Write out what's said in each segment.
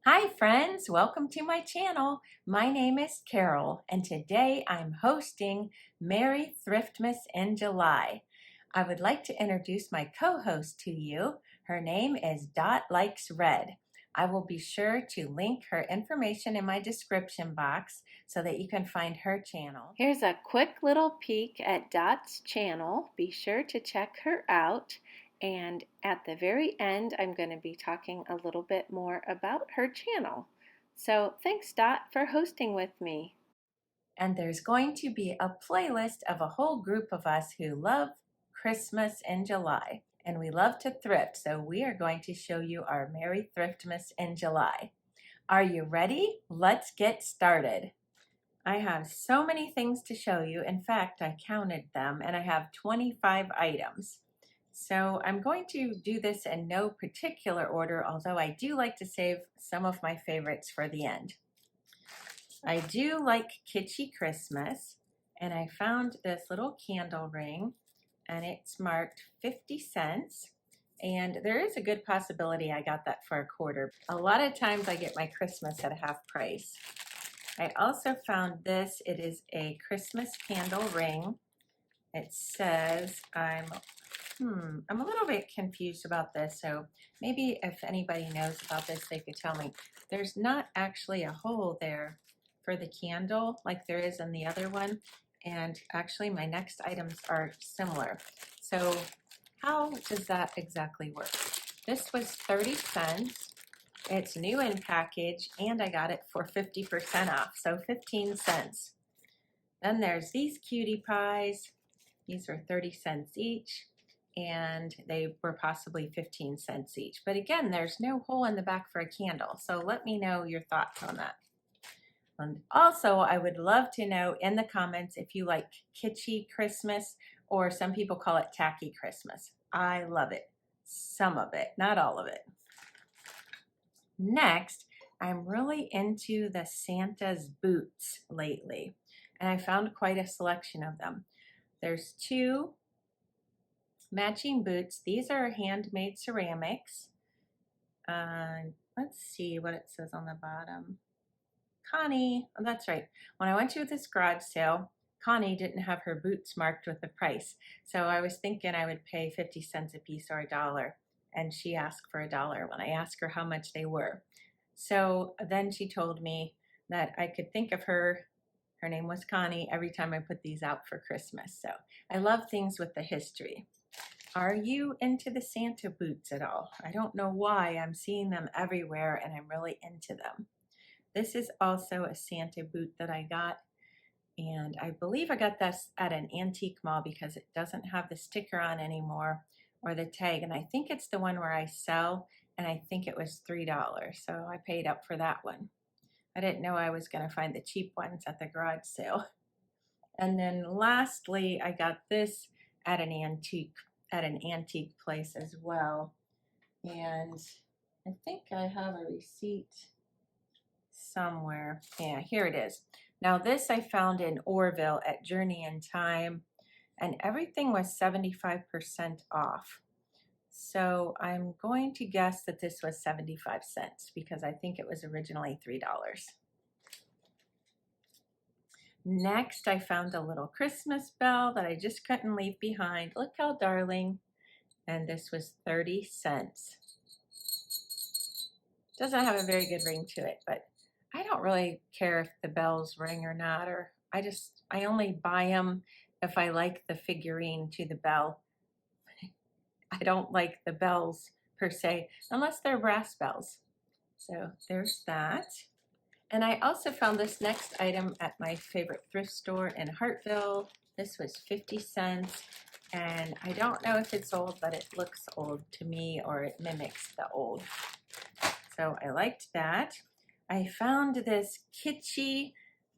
Hi friends, welcome to my channel. My name is Carol and today I'm hosting Merry Thriftmas in July. I would like to introduce my co-host to you. Her name is Dot Likes Red. I will be sure to link her information in my description box so that you can find her channel. Here's a quick little peek at Dot's channel. Be sure to check her out. And at the very end, I'm going to be talking a little bit more about her channel. So thanks, Dot, for hosting with me. And there's going to be a playlist of a whole group of us who love Christmas in July. And we love to thrift, so we are going to show you our Merry Thriftmas in July. Are you ready? Let's get started. I have so many things to show you. In fact, I counted them and I have 25 items. So I'm going to do this in no particular order, although I do like to save some of my favorites for the end. I do like kitschy Christmas, and I found this little candle ring, and it's marked 50 cents. And there is a good possibility I got that for a quarter. A lot of times I get my Christmas at a half price. I also found this. It is a Christmas candle ring. It says, I'm a little bit confused about this, so maybe if anybody knows about this, they could tell me. There's not actually a hole there for the candle like there is in the other one, and actually my next items are similar. So how does that exactly work? This was 30 cents. It's new in package, and I got it for 50% off, so 15 cents. Then there's these cutie pies. These were 30 cents each, and they were possibly 15 cents each. But again, there's no hole in the back for a candle, so let me know your thoughts on that. And also, I would love to know in the comments if you like kitschy Christmas, or some people call it tacky Christmas. I love it. Some of it, not all of it. Next, I'm really into the Santa's boots lately, and I found quite a selection of them. There's two matching boots. These are handmade ceramics. Let's see what it says on the bottom. Connie, oh, that's right. When I went to this garage sale, Connie didn't have her boots marked with the price. So I was thinking I would pay 50 cents a piece or $1. And she asked for $1 when I asked her how much they were. So then she told me that I could think of her. Her name was Connie every time I put these out for Christmas. So I love things with the history. Are you into the Santa boots at all? I don't know why. I'm seeing them everywhere and I'm really into them. This is also a Santa boot that I got, and I believe I got this at an antique mall because it doesn't have the sticker on anymore or the tag, and I think it's the one where I sell, and I think it was $3, so I paid up for that one. I didn't know I was going to find the cheap ones at the garage sale. And then lastly, I got this at an antique place as well, and I think I have a receipt somewhere. Yeah, here it is. Now this I found in Orville at Journey in Time, and everything was 75% off. So I'm going to guess that this was 75 cents because I think it was originally $3. Next, I found a little Christmas bell that I just couldn't leave behind. Look how darling. And this was 30 cents. Doesn't have a very good ring to it, but I don't really care if the bells ring or not, or I only buy them if I like the figurine to the bell. I don't like the bells per se, unless they're brass bells. So there's that. And I also found this next item at my favorite thrift store in Hartville. This was 50 cents, and I don't know if it's old, but it looks old to me, or it mimics the old. So I liked that. I found this kitschy,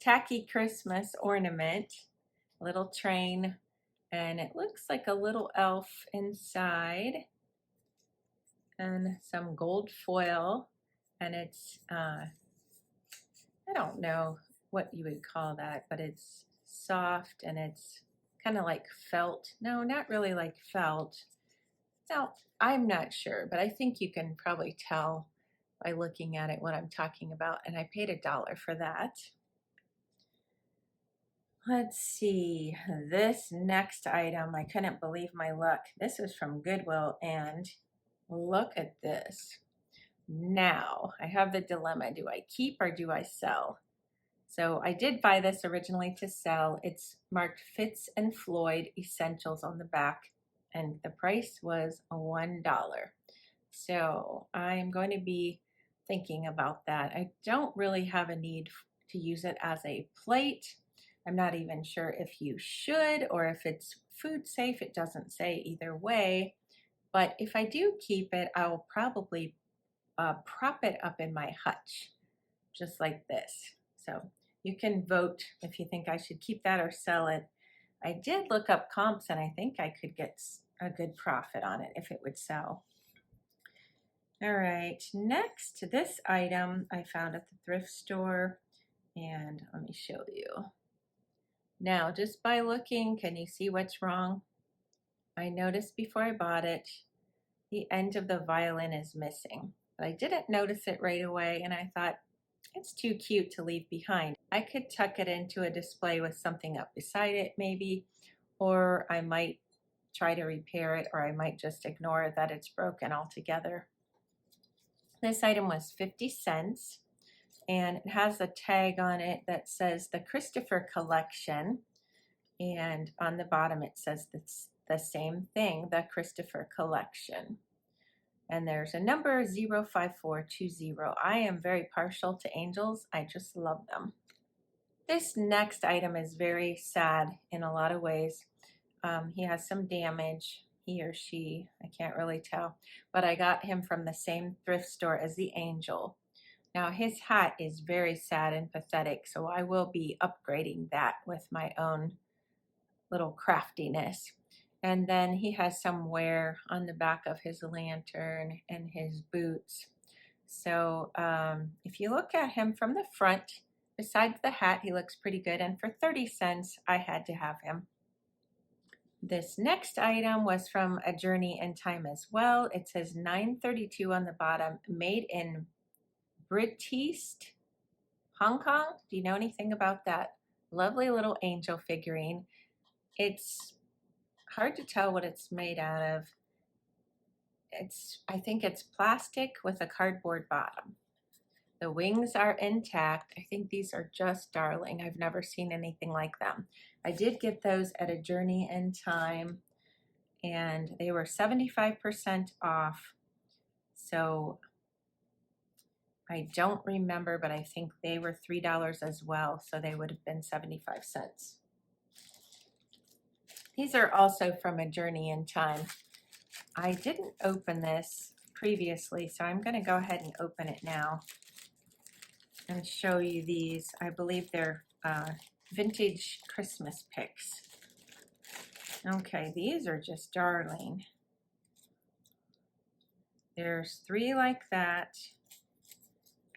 tacky Christmas ornament, little train, and it looks like a little elf inside, and some gold foil, and it's, I don't know what you would call that, but it's soft and it's kind of like felt. No, not really like felt. No, I'm not sure, but I think you can probably tell by looking at it what I'm talking about, and I paid $1 for that. Let's see, this next item, I couldn't believe my luck. This is from Goodwill, and look at this. Now, I have the dilemma, do I keep or do I sell? So I did buy this originally to sell. It's marked Fitz and Floyd Essentials on the back, and the price was $1. So I'm going to be thinking about that. I don't really have a need to use it as a plate. I'm not even sure if you should or if it's food safe. It doesn't say either way. But if I do keep it, I will probably prop it up in my hutch, just like this. So you can vote if you think I should keep that or sell it. I did look up comps, and I think I could get a good profit on it if it would sell. All right, next, this item I found at the thrift store, and let me show you. Now, just by looking, can you see what's wrong? I noticed before I bought it, the end of the violin is missing, but I didn't notice it right away, and I thought, it's too cute to leave behind. I could tuck it into a display with something up beside it maybe, or I might try to repair it, or I might just ignore that it's broken altogether. This item was 50 cents, and it has a tag on it that says the Christopher Collection, and on the bottom it says the same thing, the Christopher Collection. And there's a number 05420. I am very partial to angels. I just love them. This next item is very sad in a lot of ways. He has some damage, he or she, I can't really tell, but I got him from the same thrift store as the angel. Now his hat is very sad and pathetic, so I will be upgrading that with my own little craftiness. And then he has some wear on the back of his lantern and his boots. So if you look at him from the front, besides the hat, he looks pretty good. And for 30 cents, I had to have him. This next item was from A Journey in Time as well. It says 932 on the bottom, made in British, Hong Kong. Do you know anything about that? Lovely little angel figurine. It's hard to tell what it's made out of. I think it's plastic with a cardboard bottom. The wings are intact. I think these are just darling. I've never seen anything like them. I did get those at A Journey in Time, and they were 75% off. So I don't remember, but I think they were $3 as well, so they would have been 75 cents. These are also from A Journey in Time. I didn't open this previously, so I'm going to go ahead and open it now and show you these. I believe they're vintage Christmas picks. Okay, these are just darling. There's 3 like that,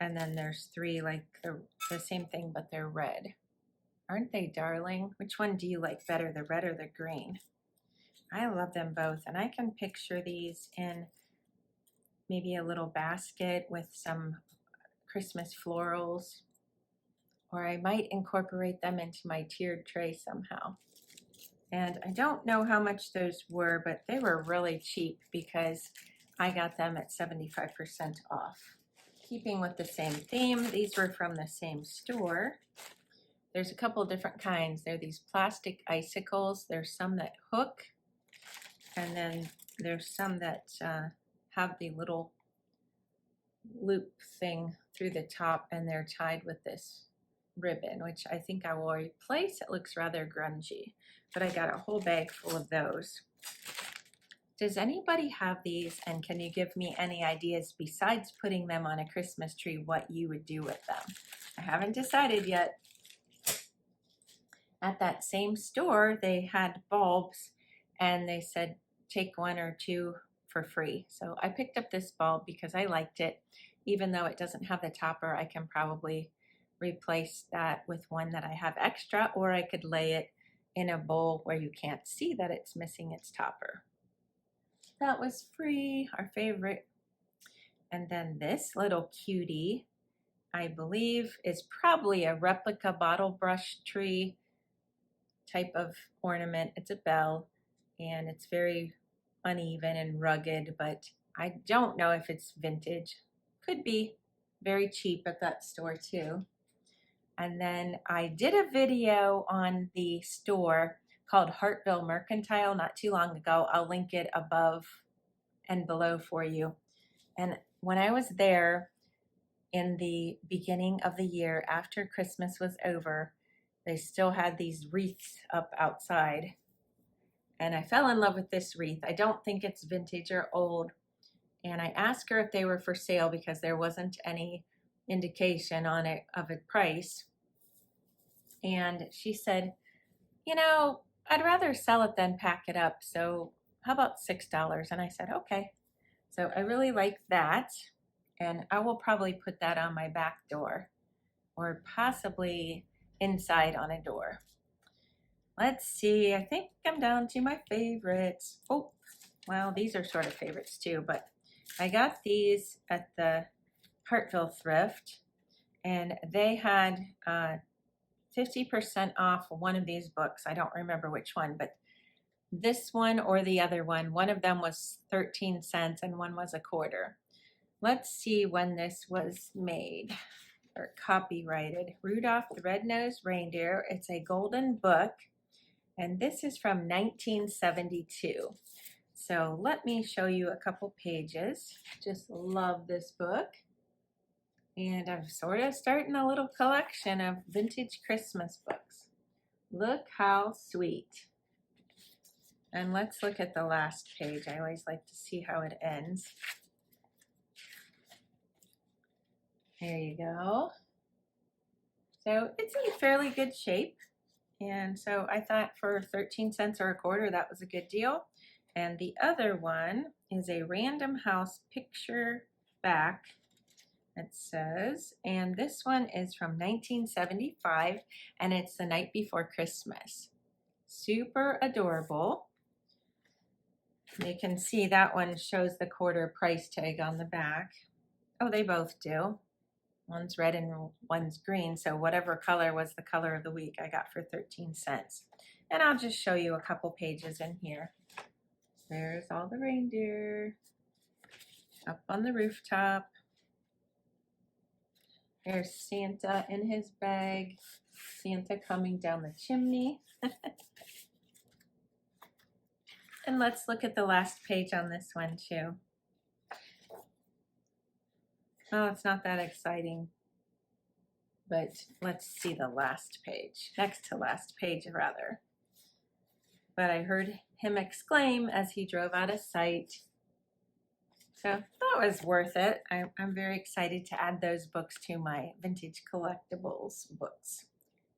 and then there's 3 like the same thing, but they're red. Aren't they darling? Which one do you like better, the red or the green? I love them both, and I can picture these in maybe a little basket with some Christmas florals, or I might incorporate them into my tiered tray somehow. And I don't know how much those were, but they were really cheap because I got them at 75% off. Keeping with the same theme, these were from the same store. There's a couple different kinds. There are these plastic icicles. There's some that hook, and then there's some that have the little loop thing through the top, and they're tied with this ribbon, which I think I will replace. It looks rather grungy, but I got a whole bag full of those. Does anybody have these, and can you give me any ideas besides putting them on a Christmas tree, what you would do with them? I haven't decided yet. At that same store, they had bulbs, and they said take 1 or 2 for free. So I picked up this bulb because I liked it. Even though it doesn't have the topper, I can probably replace that with one that I have extra, or I could lay it in a bowl where you can't see that it's missing its topper. That was free, our favorite. And then this little cutie, I believe, is probably a replica bottle brush tree type of ornament. It's a bell, and it's very uneven and rugged, but I don't know if it's vintage. Could be. Very cheap at that store too. And then I did a video on the store called Hartville Mercantile not too long ago. I'll link it above and below for you. And when I was there in the beginning of the year after Christmas was over, they still had these wreaths up outside. And I fell in love with this wreath. I don't think it's vintage or old. And I asked her if they were for sale because there wasn't any indication on it of a price. And she said, you know, I'd rather sell it than pack it up. So how about $6? And I said, okay. So I really like that. And I will probably put that on my back door or possibly inside on a door. Let's see, I think I'm down to my favorites. Oh, well, these are sort of favorites too, but I got these at the Hartville Thrift, and they had 50% off one of these books. I don't remember which one, but this one or the other one of them was 13 cents and one was a quarter. Let's see when this was made or copyrighted. Rudolph the Red-Nosed Reindeer. It's a golden book, and this is from 1972. So let me show you a couple pages. Just love this book. And I'm sort of starting a little collection of vintage Christmas books. Look how sweet. And let's look at the last page. I always like to see how it ends. There you go. So it's in fairly good shape. And so I thought for 13 cents or a quarter, that was a good deal. And the other one is a Random House picture back, it says. And this one is from 1975, and it's the night before Christmas. Super adorable. You can see that one shows the quarter price tag on the back. Oh, they both do. One's red and one's green, so whatever color was the color of the week I got for 13 cents. And I'll just show you a couple pages in here. There's all the reindeer up on the rooftop. There's Santa in his bag. Santa coming down the chimney. And let's look at the last page on this one too. Oh, it's not that exciting. But let's see the last page. Next to last page, rather. But I heard him exclaim as he drove out of sight. So that was worth it. I'm very excited to add those books to my vintage collectibles books.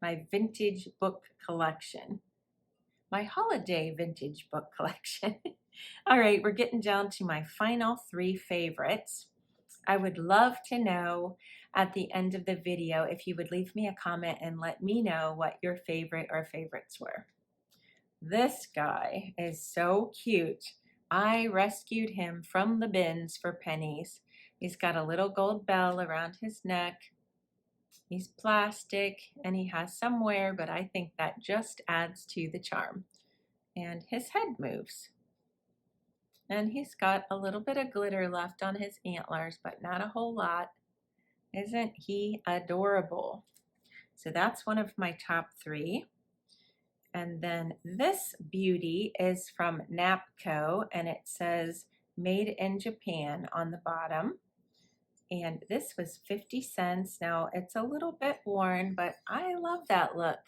My vintage book collection. My holiday vintage book collection. All right, we're getting down to my final 3 favorites. I would love to know at the end of the video if you would leave me a comment and let me know what your favorite or favorites were. This guy is so cute. I rescued him from the bins for pennies. He's got a little gold bell around his neck. He's plastic and he has some wear, but I think that just adds to the charm. And his head moves. And he's got a little bit of glitter left on his antlers, but not a whole lot. Isn't he adorable? So that's one of my top 3. And then this beauty is from Napco, and it says Made in Japan on the bottom. And this was 50 cents. Now it's a little bit worn, but I love that look.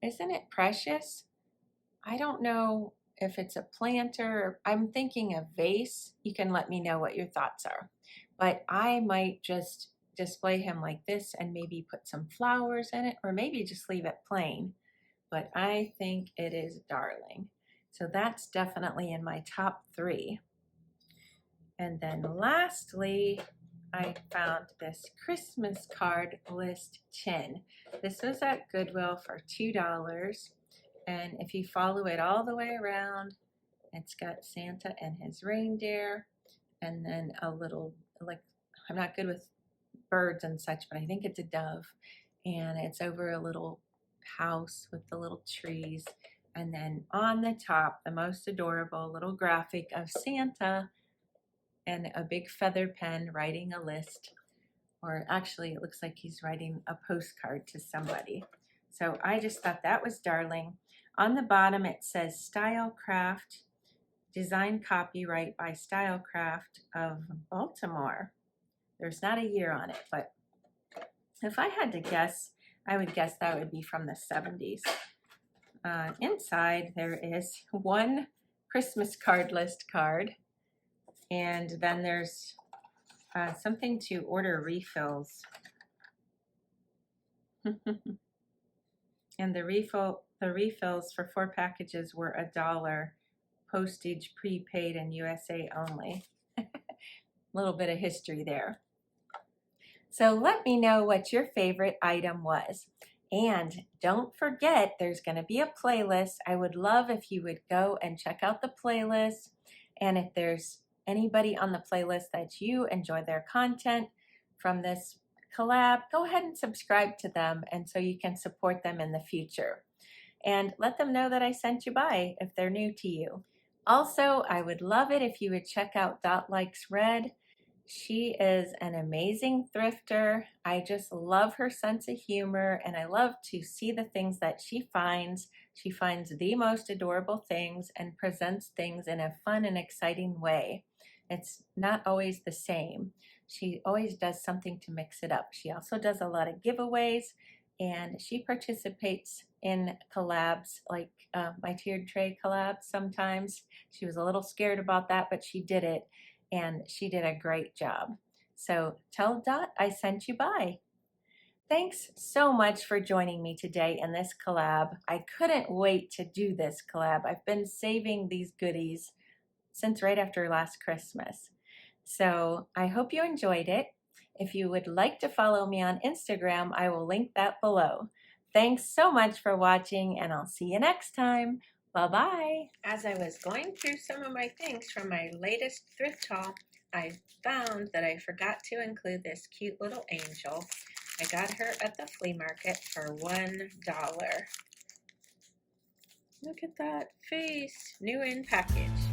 Isn't it precious? I don't know if it's a planter. I'm thinking a vase. You can let me know what your thoughts are. But I might just display him like this and maybe put some flowers in it, or maybe just leave it plain. But I think it is darling. So that's definitely in my top 3. And then lastly, I found this Christmas card list tin. This was at Goodwill for $2. And if you follow it all the way around, it's got Santa and his reindeer, and then a little like, I'm not good with birds and such, but I think it's a dove. And it's over a little house with the little trees. And then on the top, the most adorable little graphic of Santa and a big feather pen writing a list. Or actually, it looks like he's writing a postcard to somebody. So I just thought that was darling. On the bottom, it says Stylecraft, design copyright by Stylecraft of Baltimore. There's not a year on it, but if I had to guess, I would guess that would be from the 70s. Inside, there is one Christmas card list card, and then there's something to order refills. And the refills for 4 packages were $1, postage prepaid and USA only. Little bit of history there. So let me know what your favorite item was. And don't forget, there's going to be a playlist. I would love if you would go and check out the playlist. And if there's anybody on the playlist that you enjoy their content from this collab, go ahead and subscribe to them, and so you can support them in the future. And let them know that I sent you by if they're new to you. Also, I would love it if you would check out Dot Likes Red. She is an amazing thrifter. I just love her sense of humor, and I love to see the things that she finds. She finds the most adorable things and presents things in a fun and exciting way. It's not always the same. She always does something to mix it up. She also does a lot of giveaways, and she participates in collabs like my tiered tray collabs sometimes. She was a little scared about that, but she did it. And she did a great job. So tell Dot I sent you by. Thanks so much for joining me today in this collab. I couldn't wait to do this collab. I've been saving these goodies since right after last Christmas. So I hope you enjoyed it. If you would like to follow me on Instagram, I will link that below. Thanks so much for watching, and I'll see you next time. Bye-bye. As I was going through some of my things from my latest thrift haul, I found that I forgot to include this cute little angel. I got her at the flea market for $1. Look at that face, new in package.